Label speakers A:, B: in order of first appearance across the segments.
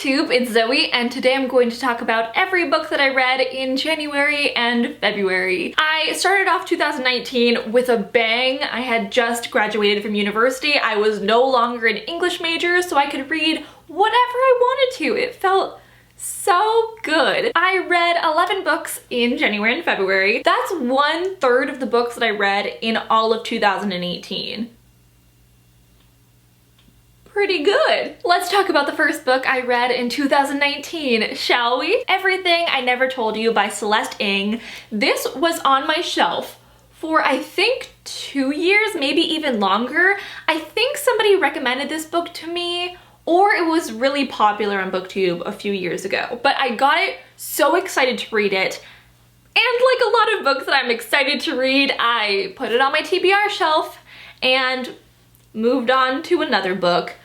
A: YouTube, it's Zoe, and today I'm going to talk about every book that I read in January and February. I started off 2019 with a bang. I had just graduated from university. I was no longer an English major, so I could read whatever I wanted to. It felt so good. I read 11 books in January and February. That's 1/3 of the books that I read in all of 2018. Pretty good. Let's talk about the first book I read in 2019, shall we? Everything I Never Told You by Celeste Ng. This was on my shelf for I think 2 years, maybe even longer. I think somebody recommended this book to me, or it was really popular on BookTube a few years ago. But I got it so excited to read it. And like a lot of books that I'm excited to read, I put it on my TBR shelf and moved on to another book.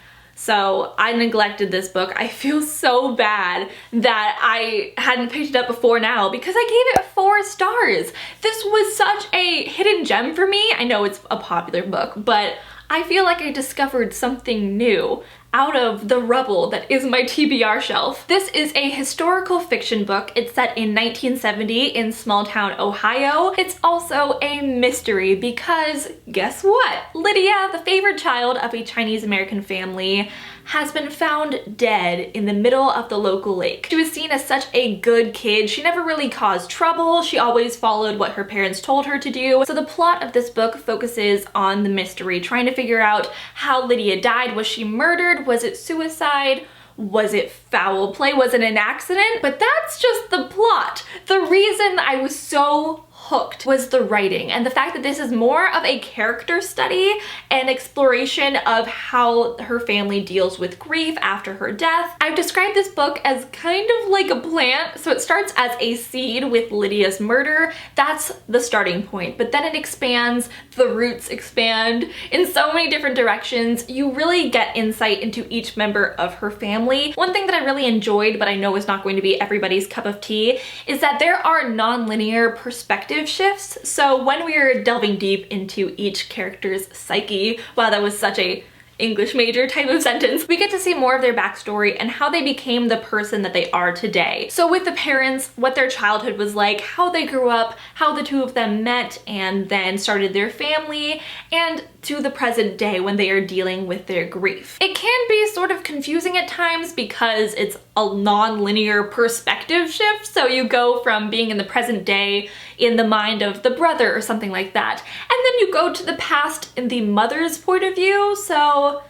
A: So I neglected this book. I feel so bad that I hadn't picked it up before now because I gave it 4 stars. This was such a hidden gem for me. I know it's a popular book, but I feel like I discovered something new out of the rubble that is my TBR shelf. This is a historical fiction book. It's set in 1970 in small town Ohio. It's also a mystery because guess what? Lydia, the favorite child of a Chinese American family, has been found dead in the middle of the local lake. She was seen as such a good kid. She never really caused trouble. She always followed what her parents told her to do. So the plot of this book focuses on the mystery, trying to figure out how Lydia died. Was she murdered? Was it suicide? Was it foul play? Was it an accident? But that's just the plot. The reason I was so hooked was the writing and the fact that this is more of a character study and exploration of how her family deals with grief after her death. I've described this book as kind of like a plant. So it starts as a seed with Lydia's murder. That's the starting point, but then it expands, the roots expand in so many different directions. You really get insight into each member of her family. One thing that I really enjoyed, but I know is not going to be everybody's cup of tea, is that there are non-linear perspective shifts. So when we are delving deep into each character's psyche, wow, that was such a English major type of sentence, we get to see more of their backstory and how they became the person that they are today. So with the parents, what their childhood was like, how they grew up, how the two of them met and then started their family, and to the present day when they are dealing with their grief. It can be sort of confusing at times because it's a non-linear perspective shift. So you go from being in the present day in the mind of the brother or something like that, and then you go to the past in the mother's point of view. So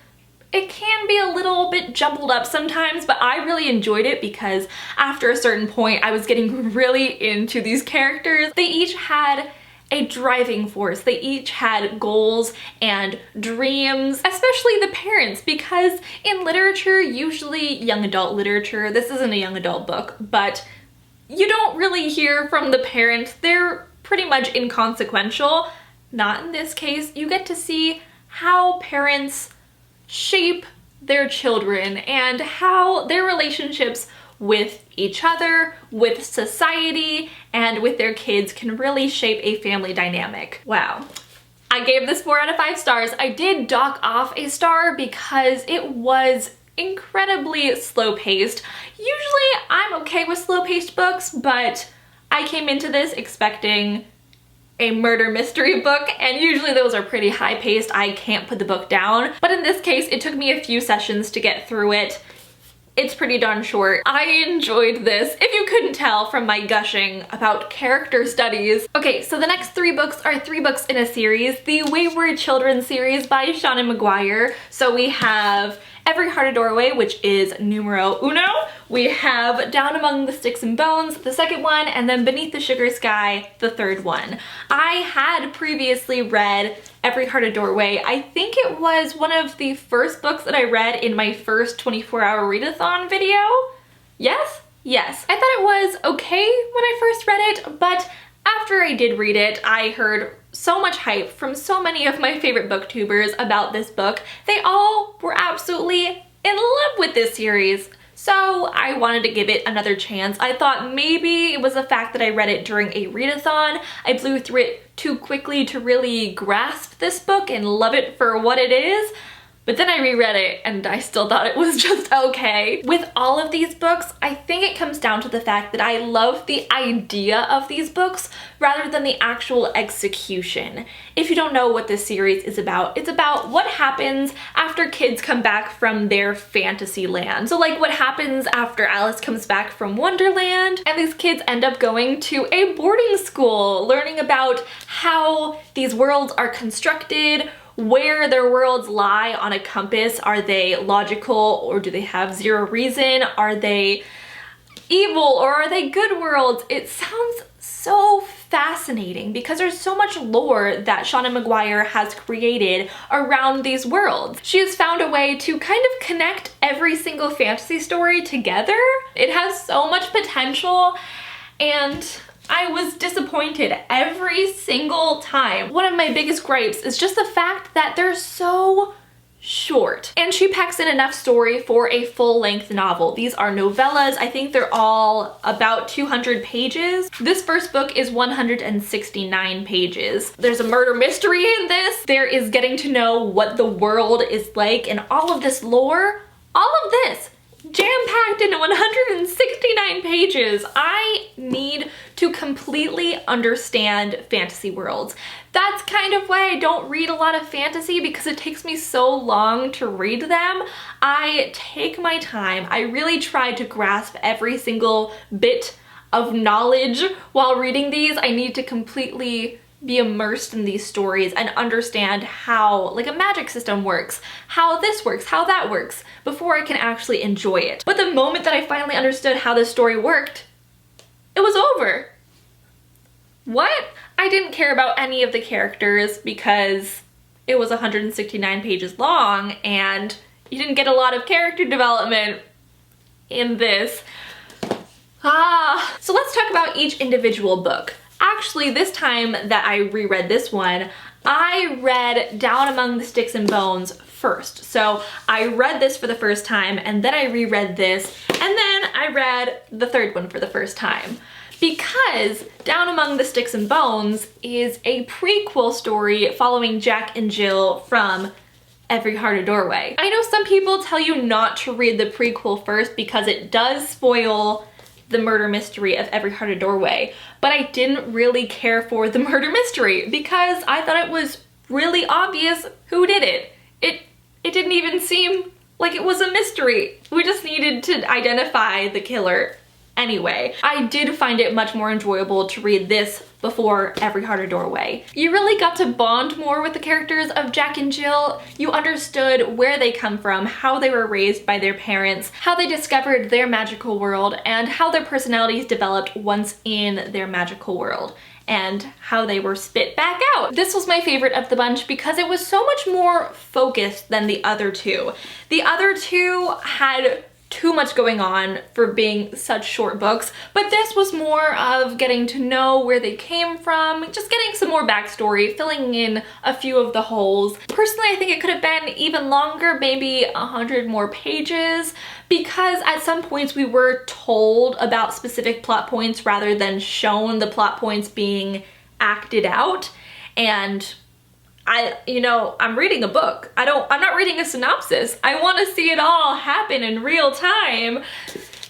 A: it can be a little bit jumbled up sometimes, but I really enjoyed it because after a certain point I was getting really into these characters. They each had a driving force. They each had goals and dreams, especially the parents, because in literature, usually young adult literature, this isn't a young adult book, but you don't really hear from the parents. They're pretty much inconsequential. Not in this case. You get to see how parents shape their children and how their relationships with each other, with society, and with their kids can really shape a family dynamic. Wow. I gave this 4 out of 5 stars. I did dock off a star because it was incredibly slow-paced. Usually I'm okay with slow-paced books, but I came into this expecting a murder mystery book, and usually those are pretty high-paced. I can't put the book down. But in this case, it took me a few sessions to get through it. It's pretty darn short. I enjoyed this, if you couldn't tell from my gushing about character studies. Okay, so the next 3 books are 3 books in a series, the Wayward Children series by Seanan McGuire. So we have Every Heart a Doorway, which is numero uno. We have Down Among the Sticks and Bones, the second one, and then Beneath the Sugar Sky, the third one. I had previously read Every Heart a Doorway. I think it was one of the first books that I read in my first 24-hour readathon video. Yes? Yes. I thought it was okay when I first read it, but after I did read it, I heard so much hype from so many of my favorite booktubers about this book. They all were absolutely in love with this series. So I wanted to give it another chance. I thought maybe it was the fact that I read it during a readathon. I blew through it too quickly to really grasp this book and love it for what it is. But then I reread it and I still thought it was just okay. With all of these books, I think it comes down to the fact that I love the idea of these books rather than the actual execution. If you don't know what this series is about, it's about what happens after kids come back from their fantasy land. So like what happens after Alice comes back from Wonderland and these kids end up going to a boarding school, learning about how these worlds are constructed, where their worlds lie on a compass. Are they logical or do they have zero reason? Are they evil or are they good worlds? It sounds so fascinating because there's so much lore that Seanan McGuire has created around these worlds. She has found a way to kind of connect every single fantasy story together. It has so much potential and I was disappointed every single time. One of my biggest gripes is just the fact that they're so short. And she packs in enough story for a full-length novel. These are novellas. I think they're all about 200 pages. This first book is 169 pages. There's a murder mystery in this. There is getting to know what the world is like and all of this lore. All of this jam-packed into 169 pages. I need to completely understand fantasy worlds. That's kind of why I don't read a lot of fantasy, because it takes me so long to read them. I take my time. I really try to grasp every single bit of knowledge while reading these. I need to completely be immersed in these stories and understand how like a magic system works, how this works, how that works, before I can actually enjoy it. But the moment that I finally understood how this story worked, it was over. What? I didn't care about any of the characters because it was 169 pages long and you didn't get a lot of character development in this. So let's talk about each individual book. Actually, this time that I reread this one, I read Down Among the Sticks and Bones first. So I read this for the first time and then I reread this and then I read the third one for the first time. Because Down Among the Sticks and Bones is a prequel story following Jack and Jill from Every Heart a Doorway. I know some people tell you not to read the prequel first because it does spoil the murder mystery of Every Heart a Doorway, but I didn't really care for the murder mystery because I thought it was really obvious who did it. It didn't even seem like it was a mystery. We just needed to identify the killer anyway. I did find it much more enjoyable to read this before Every Heart a Doorway. You really got to bond more with the characters of Jack and Jill. You understood where they come from, how they were raised by their parents, how they discovered their magical world, and how their personalities developed once in their magical world, and how they were spit back out. This was my favorite of the bunch because it was so much more focused than the other two. The other two had too much going on for being such short books, but this was more of getting to know where they came from, just getting some more backstory, filling in a few of the holes. Personally, I think it could have been even longer, maybe 100 more pages, because at some points we were told about specific plot points rather than shown the plot points being acted out. And I'm reading a book. I'm not reading a synopsis. I want to see it all happen in real time.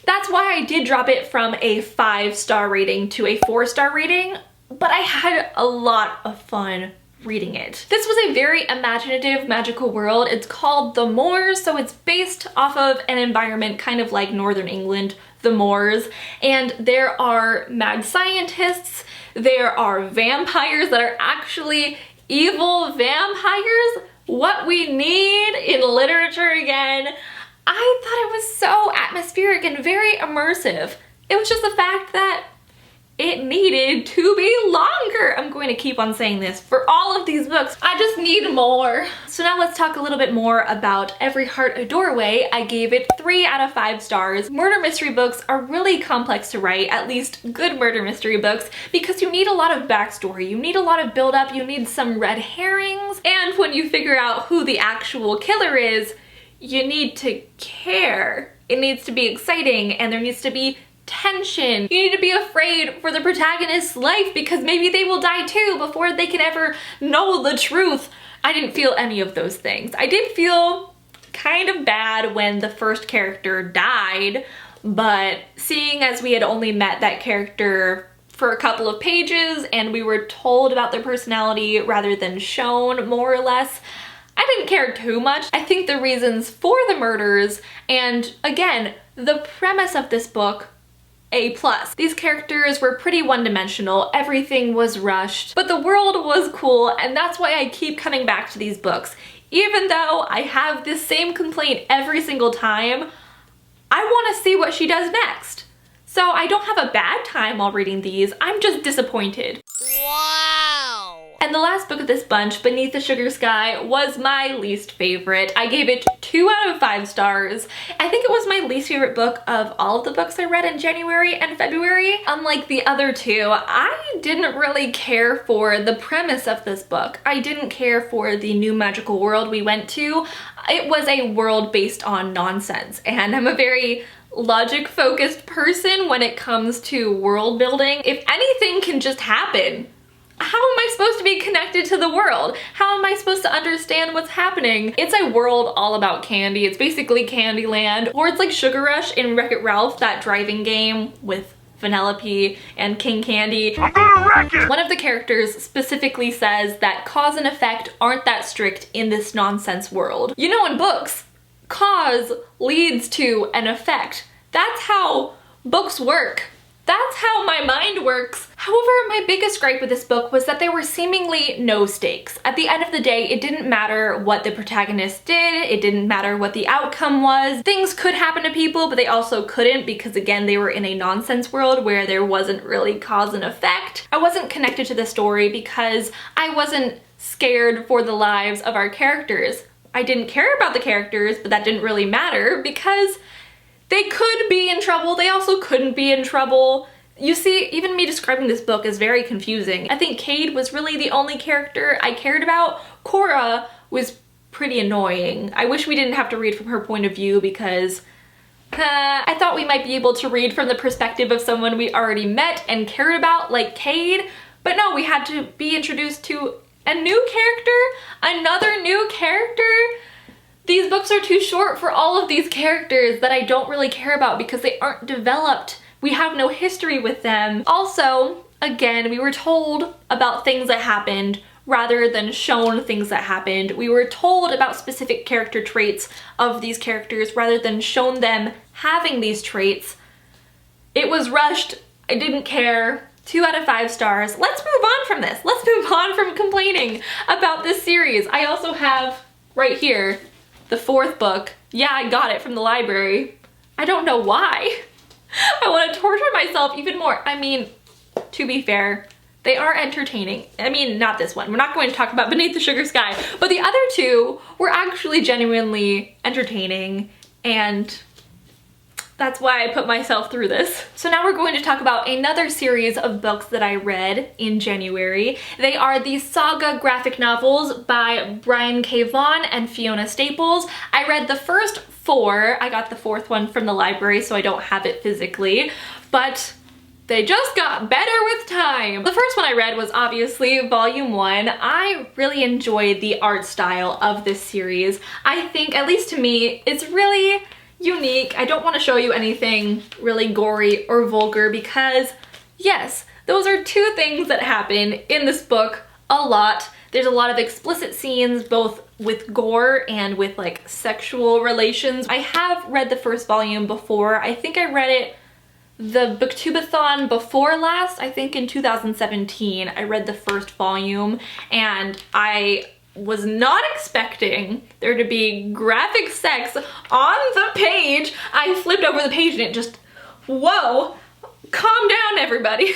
A: That's why I did drop it from a 5-star rating to a 4-star rating, but I had a lot of fun reading it. This was a very imaginative magical world. It's called the Moors, so it's based off of an environment kind of like Northern England, the Moors, and there are mad scientists, there are vampires that are actually evil vampires, what we need in literature again. I thought it was so atmospheric and very immersive. It was just the fact that it needed to be longer. I'm going to keep on saying this for all of these books. I just need more. So now let's talk a little bit more about Every Heart a Doorway. I gave it 3 out of 5 stars. Murder mystery books are really complex to write, at least good murder mystery books, because you need a lot of backstory, you need a lot of build up, you need some red herrings, and when you figure out who the actual killer is, you need to care. It needs to be exciting and there needs to be tension. You need to be afraid for the protagonist's life because maybe they will die too before they can ever know the truth. I didn't feel any of those things. I did feel kind of bad when the first character died, but seeing as we had only met that character for a couple of pages and we were told about their personality rather than shown more or less, I didn't care too much. I think the reasons for the murders and, again, the premise of this book, A+. These characters were pretty one-dimensional, everything was rushed, but the world was cool, and that's why I keep coming back to these books. Even though I have this same complaint every single time, I want to see what she does next. So I don't have a bad time while reading these, I'm just disappointed. Wow! And the last book of this bunch, Beneath the Sugar Sky, was my least favorite. I gave it 2 out of 5 stars. I think it was my least favorite book of all of the books I read in January and February. Unlike the other two, I didn't really care for the premise of this book. I didn't care for the new magical world we went to. It was a world based on nonsense, and I'm a very logic-focused person when it comes to world building. If anything can just happen, how am I supposed to be connected to the world? How am I supposed to understand what's happening? It's a world all about candy. It's basically Candyland, or it's like Sugar Rush in Wreck-It Ralph, that driving game with Vanellope and King Candy. I'm gonna wreck it! One of the characters specifically says that cause and effect aren't that strict in this nonsense world. You know, in books, cause leads to an effect. That's how books work. That's how my mind works. However, my biggest gripe with this book was that there were seemingly no stakes. At the end of the day, it didn't matter what the protagonist did, it didn't matter what the outcome was. Things could happen to people, but they also couldn't because, again, they were in a nonsense world where there wasn't really cause and effect. I wasn't connected to the story because I wasn't scared for the lives of our characters. I didn't care about the characters, but that didn't really matter because they could be in trouble, they also couldn't be in trouble. You see, even me describing this book is very confusing. I think Cade was really the only character I cared about. Cora was pretty annoying. I wish we didn't have to read from her point of view because I thought we might be able to read from the perspective of someone we already met and cared about, like Cade, but no, we had to be introduced to a new character, another new character. These books are too short for all of these characters that I don't really care about because they aren't developed. We have no history with them. Also, again, we were told about things that happened rather than shown things that happened. We were told about specific character traits of these characters rather than shown them having these traits. It was rushed. I didn't care. 2 out of 5 stars. Let's move on from this. Let's move on from complaining about this series. I also have right here the 4th book. Yeah, I got it from the library. I don't know why. I want to torture myself even more. I mean, to be fair, they are entertaining. I mean, not this one. We're not going to talk about Beneath the Sugar Sky, but the other 2 were actually genuinely entertaining, and that's why I put myself through this. So now we're going to talk about another series of books that I read in January. They are the Saga graphic novels by Brian K. Vaughan and Fiona Staples. I read the first 4. I got the 4th one from the library, so I don't have it physically, but they just got better with time. The first one I read was obviously Volume 1. I really enjoyed the art style of this series. I think, at least to me, it's really unique. I don't want to show you anything really gory or vulgar because, yes, those are 2 things that happen in this book a lot. There's a lot of explicit scenes, both with gore and with like sexual relations. I have read the first volume before. I think I read it the Booktubeathon before last. I think in 2017 I read the first volume, and I was not expecting there to be graphic sex on the page. I flipped over the page and it just, whoa, calm down everybody.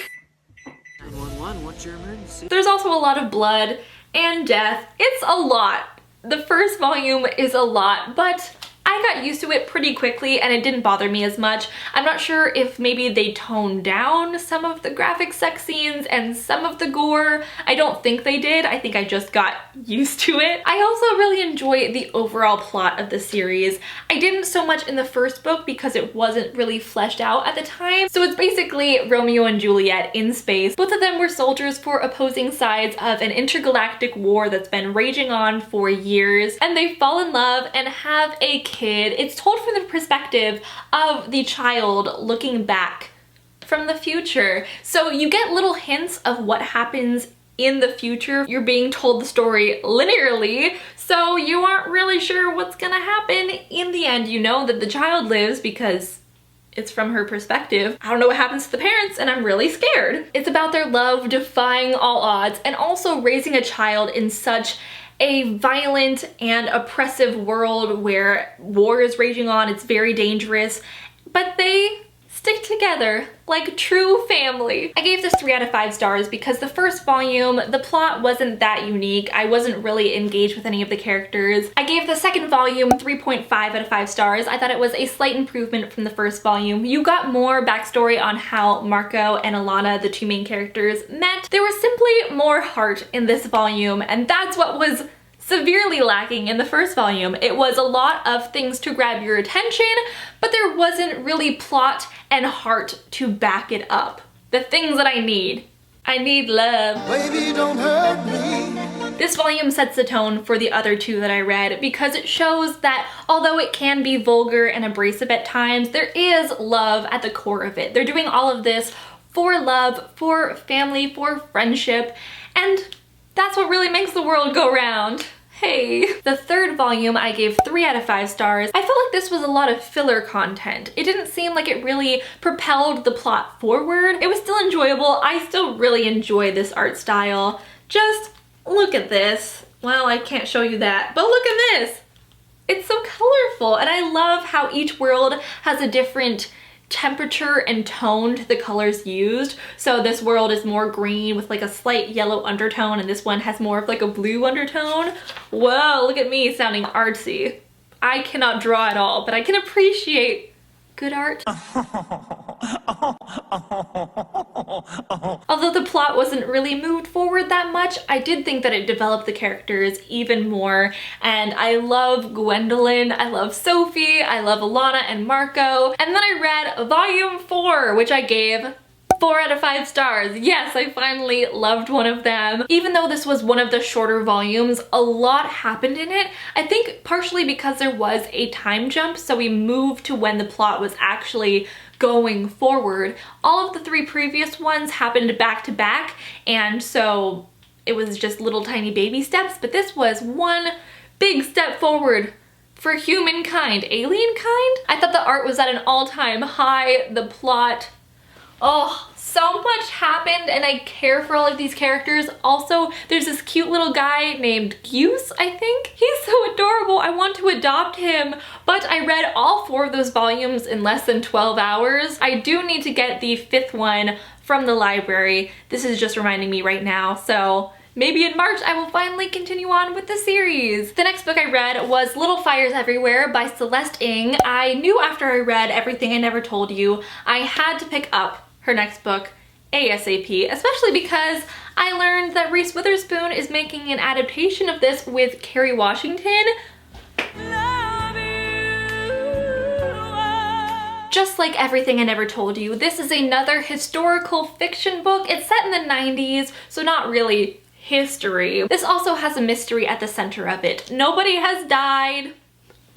A: 911, what's your emergency? There's also a lot of blood and death. It's a lot. The first volume is a lot, but I got used to it pretty quickly and it didn't bother me as much. I'm not sure if maybe they toned down some of the graphic sex scenes and some of the gore. I don't think they did. I think I just got used to it. I also really enjoy the overall plot of the series. I didn't so much in the first book because it wasn't really fleshed out at the time. So it's basically Romeo and Juliet in space. Both of them were soldiers for opposing sides of an intergalactic war that's been raging on for years, and they fall in love and have a kid. It's told from the perspective of the child looking back from the future. So you get little hints of what happens in the future. You're being told the story linearly, so you aren't really sure what's gonna happen in the end. You know that the child lives because it's from her perspective. I don't know what happens to the parents and I'm really scared. It's about their love defying all odds and also raising a child in such a violent and oppressive world where war is raging on. It's very dangerous, but they stick together like true family. I gave this 3 out of 5 stars because the first volume, the plot wasn't that unique. I wasn't really engaged with any of the characters. I gave the second volume 3.5 out of 5 stars. I thought it was a slight improvement from the first volume. You got more backstory on how Marco and Alana, the 2 main characters, met. There was simply more heart in this volume, and that's what was severely lacking in the first volume. It was a lot of things to grab your attention, but there wasn't really plot and heart to back it up. The things that I need. I need love. Baby, don't hurt me. This volume sets the tone for the other 2 that I read because it shows that although it can be vulgar and abrasive at times, there is love at the core of it. They're doing all of this for love, for family, for friendship, and that's what really makes the world go round. Hey. The third volume I gave 3 out of 5 stars. I felt like this was a lot of filler content. It didn't seem like it really propelled the plot forward. It was still enjoyable. I still really enjoy this art style. Just look at this. Well, I can't show you that, but look at this. It's so colorful, and I love how each world has a different temperature and tone to the colors used. So this world is more green with like a slight yellow undertone, and this one has more of like a blue undertone. Whoa, look at me sounding artsy. I cannot draw at all, but I can appreciate good art. Although the plot wasn't really moved forward that much, I did think that it developed the characters even more, and I love Gwendolyn, I love Sophie, I love Alana and Marco. And then I read volume 4, which I gave 4 out of 5 stars. Yes, I finally loved one of them. Even though this was one of the shorter volumes, a lot happened in it. I think partially because there was a time jump, so we moved to when the plot was actually going forward. All of the 3 previous ones happened back to back, and so it was just little tiny baby steps, but this was one big step forward for humankind. Alien kind? I thought the art was at an all-time high. The plot, oh, so much happened, and I care for all of these characters. Also, there's this cute little guy named Goose, I think. He's so adorable. I want to adopt him, but I read all 4 of those volumes in less than 12 hours. I do need to get the 5th one from the library. This is just reminding me right now, so maybe in March I will finally continue on with the series. The next book I read was Little Fires Everywhere by Celeste Ng. I knew after I read Everything I Never Told You, I had to pick up her next book ASAP, especially because I learned that Reese Witherspoon is making an adaptation of this with Kerry Washington. Just like Everything I Never Told You, this is another historical fiction book. It's set in the 90s, so not really history. This also has a mystery at the center of it. Nobody has died.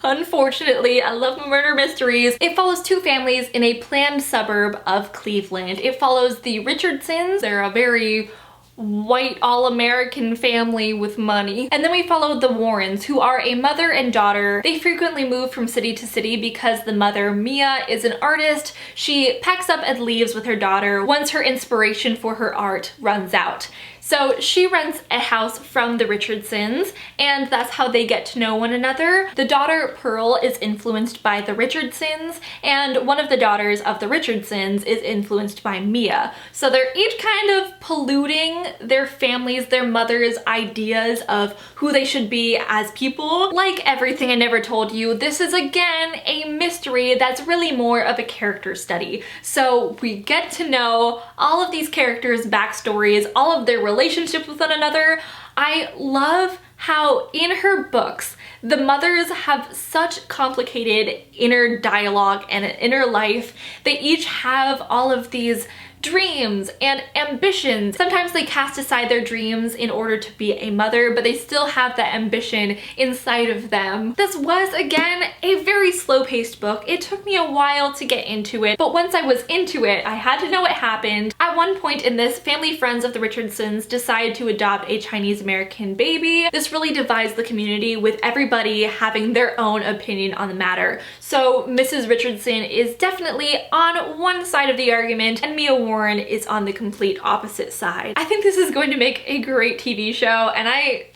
A: Unfortunately, I love murder mysteries. It follows 2 families in a planned suburb of Cleveland. It follows the Richardsons. They're a very white, all-American family with money. And then we follow the Warrens, who are a mother and daughter. They frequently move from city to city because the mother, Mia, is an artist. She packs up and leaves with her daughter once her inspiration for her art runs out. So she rents a house from the Richardsons, and that's how they get to know one another. The daughter, Pearl, is influenced by the Richardsons, and one of the daughters of the Richardsons is influenced by Mia. So they're each kind of polluting their families, their mothers' ideas of who they should be as people. Like Everything I Never Told You, this is again a mystery that's really more of a character study. So we get to know all of these characters' backstories, all of their relationships with one another. I love how in her books, the mothers have such complicated inner dialogue and an inner life. They each have all of these dreams and ambitions. Sometimes they cast aside their dreams in order to be a mother, but they still have that ambition inside of them. This was, again, a very slow-paced book. It took me a while to get into it, but once I was into it, I had to know what happened. At one point in this, family friends of the Richardsons decide to adopt a Chinese-American baby. This really divides the community, with everybody having their own opinion on the matter. So Mrs. Richardson is definitely on one side of the argument, and Mia Warren is on the complete opposite side. I think this is going to make a great TV show, and I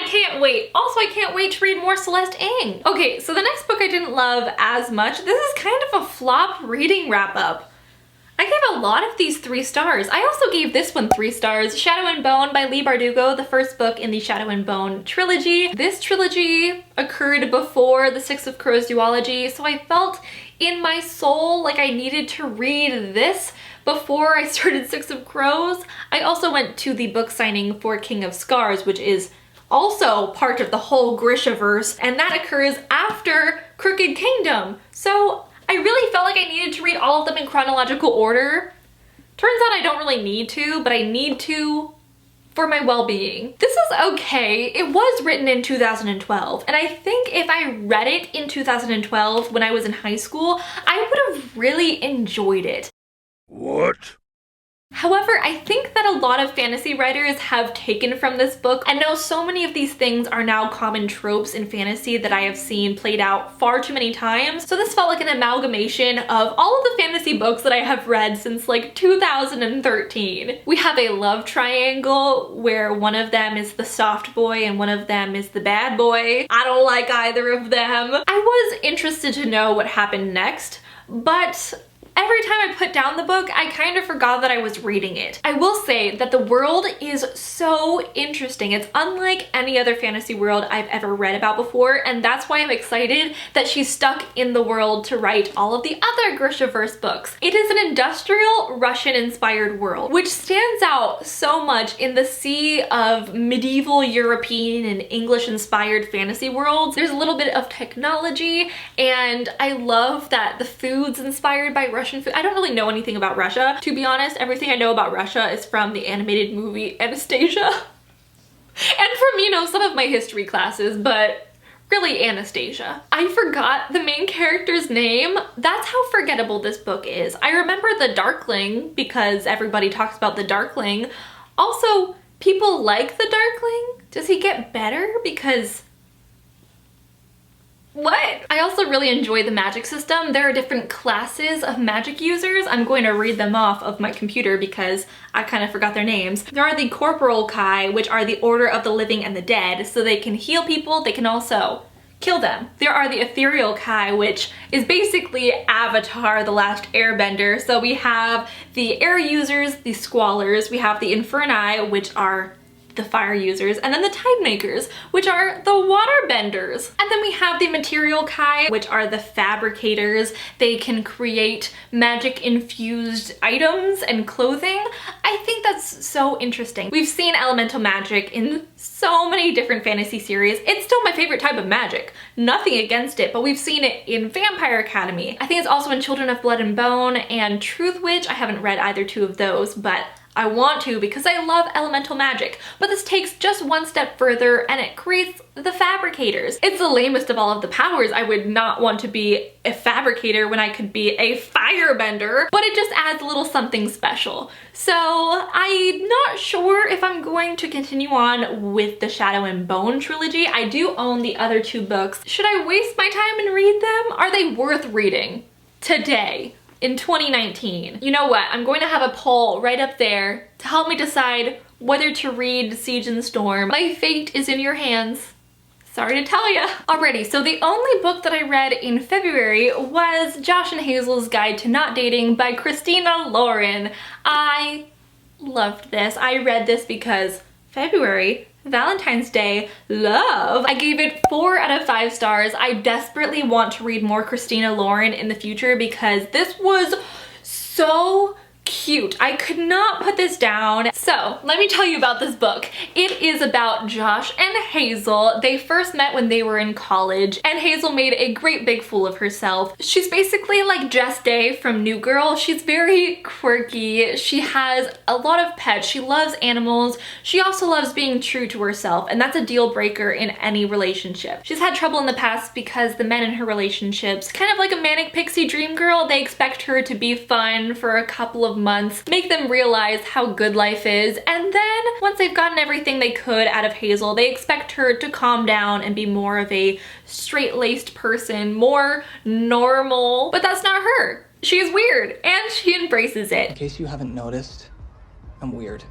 A: can't wait. Also, I can't wait to read more Celeste Ng. Okay, so the next book I didn't love as much. This is kind of a flop reading wrap-up. I gave a lot of these 3 stars. I also gave this one 3 stars. Shadow and Bone by Leigh Bardugo, the first book in the Shadow and Bone trilogy. This trilogy occurred before the Six of Crows duology, so I felt in my soul like I needed to read this before I started Six of Crows. I also went to the book signing for King of Scars, which is also part of the whole Grishaverse, and that occurs after Crooked Kingdom. So I really felt like I needed to read all of them in chronological order. Turns out I don't really need to, but I need to for my well-being. This is okay. It was written in 2012, and I think if I read it in 2012 when I was in high school, I would have really enjoyed it.
B: What?
A: However, I think that a lot of fantasy writers have taken from this book. I know so many of these things are now common tropes in fantasy that I have seen played out far too many times. So this felt like an amalgamation of all of the fantasy books that I have read since like 2013. We have a love triangle where one of them is the soft boy and one of them is the bad boy. I don't like either of them. I was interested to know what happened next, but every time I put down the book, I kind of forgot that I was reading it. I will say that the world is so interesting. It's unlike any other fantasy world I've ever read about before, and that's why I'm excited that she's stuck in the world to write all of the other Grishaverse books. It is an industrial Russian-inspired world, which stands out so much in the sea of medieval European and English-inspired fantasy worlds. There's a little bit of technology, and I love that the food's inspired by Russian food. I don't really know anything about Russia. To be honest, everything I know about Russia is from the animated movie Anastasia. And from, you know, some of my history classes, but really Anastasia. I forgot the main character's name. That's how forgettable this book is. I remember the Darkling because everybody talks about the Darkling. Also, people like the Darkling. Does he get better? Because what? I also really enjoy the magic system. There are different classes of magic users. I'm going to read them off of my computer because I kind of forgot their names. There are the Corporal Kai, which are the Order of the Living and the Dead, so they can heal people, they can also kill them. There are the Ethereal Kai, which is basically Avatar, the Last Airbender. So we have the air users, the Squallers, we have the Inferni, which are the fire users, and then the tide makers, which are the water benders. And then we have the material kai, which are the fabricators. They can create magic infused items and clothing. I think that's so interesting. We've seen elemental magic in so many different fantasy series. It's still my favorite type of magic. Nothing against it, but we've seen it in Vampire Academy. I think it's also in Children of Blood and Bone and Truth Witch. I haven't read either two of those, but I want to because I love elemental magic. But this takes just one step further and it creates the fabricators. It's the lamest of all of the powers. I would not want to be a fabricator when I could be a firebender, but it just adds a little something special. So I'm not sure if I'm going to continue on with the Shadow and Bone trilogy. I do own the other two books. Should I waste my time and read them? Are they worth reading today? In 2019. You know what? I'm going to have a poll right up there to help me decide whether to read Siege and Storm. My fate is in your hands. Sorry to tell ya. Alrighty, so the only book that I read in February was Josh and Hazel's Guide to Not Dating by Christina Lauren. I loved this. I read this because February, Valentine's Day, love. I gave it 4 out of 5 stars. I desperately want to read more Christina Lauren in the future because this was so cute. I could not put this down. So let me tell you about this book. It is about Josh and Hazel. They first met when they were in college, and Hazel made a great big fool of herself. She's basically like Jess Day from New Girl. She's very quirky. She has a lot of pets. She loves animals. She also loves being true to herself, and that's a deal breaker in any relationship. She's had trouble in the past because the men in her relationships, kind of like a manic pixie dream girl, they expect her to be fun for a couple of months, make them realize how good life is, and then once they've gotten everything they could out of Hazel, they expect her to calm down and be more of a straight-laced person, more normal. But that's not her. She is weird, and she embraces it.
B: In case you haven't noticed, I'm weird.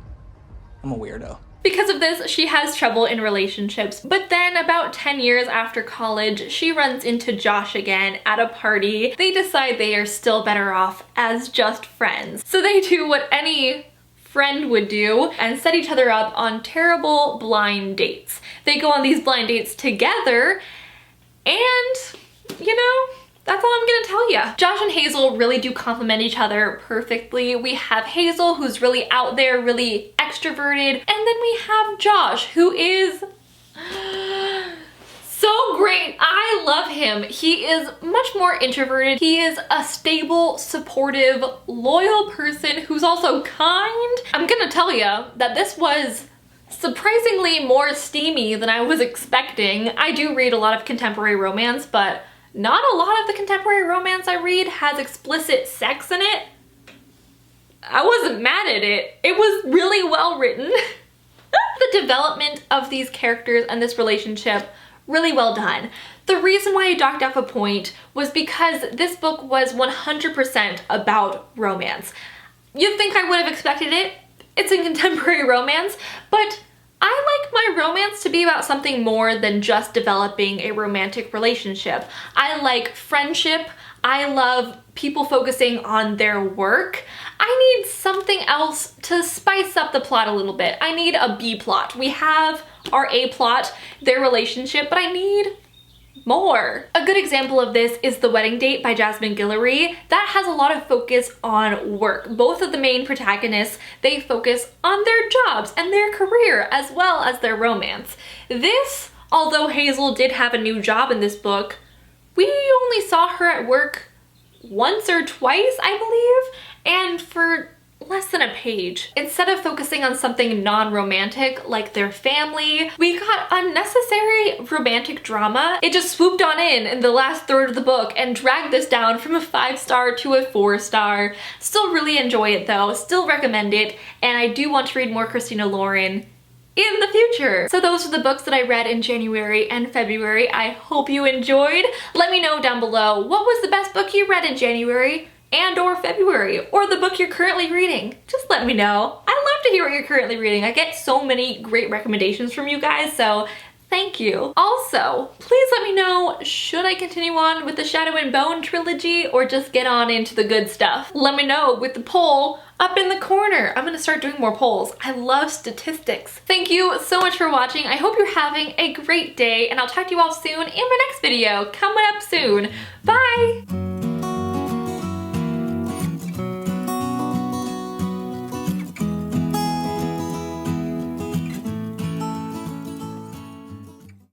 B: I'm a weirdo.
A: Because of this, she has trouble in relationships. But then about 10 years after college, she runs into Josh again at a party. They decide they are still better off as just friends. So they do what any friend would do and set each other up on terrible blind dates. They go on these blind dates together, and you know, that's all I'm gonna tell you. Josh and Hazel really do complement each other perfectly. We have Hazel, who's really out there, really extroverted, and then we have Josh, who is so great. I love him. He is much more introverted. He is a stable, supportive, loyal person who's also kind. I'm gonna tell you that this was surprisingly more steamy than I was expecting. I do read a lot of contemporary romance, but not a lot of the contemporary romance I read has explicit sex in it. I wasn't mad at it. It was really well written. The development of these characters and this relationship, really well done. The reason why I docked off a point was because this book was 100% about romance. You'd think I would have expected it. It's a contemporary romance, but I like my romance to be about something more than just developing a romantic relationship. I like friendship. I love people focusing on their work. I need something else to spice up the plot a little bit. I need a B plot. We have our A plot, their relationship, but I need more. A good example of this is The Wedding Date by Jasmine Guillory. That has a lot of focus on work. Both of the main protagonists, they focus on their jobs and their career as well as their romance. This, although Hazel did have a new job in this book, we only saw her at work once or twice, I believe, and for less than a page. Instead of focusing on something non-romantic like their family, we got unnecessary romantic drama. It just swooped on in the last third of the book and dragged this down from a 5-star to a 4-star. Still really enjoy it though, still recommend it, and I do want to read more Christina Lauren in the future. So those are the books that I read in January and February. I hope you enjoyed. Let me know down below, what was the best book you read in January and or February, or the book you're currently reading? Just let me know. I love to hear what you're currently reading. I get so many great recommendations from you guys, so thank you. Also, please let me know, should I continue on with the Shadow and Bone trilogy or just get on into the good stuff? Let me know with the poll up in the corner. I'm gonna start doing more polls. I love statistics. Thank you so much for watching. I hope you're having a great day, and I'll talk to you all soon in my next video coming up soon. Bye!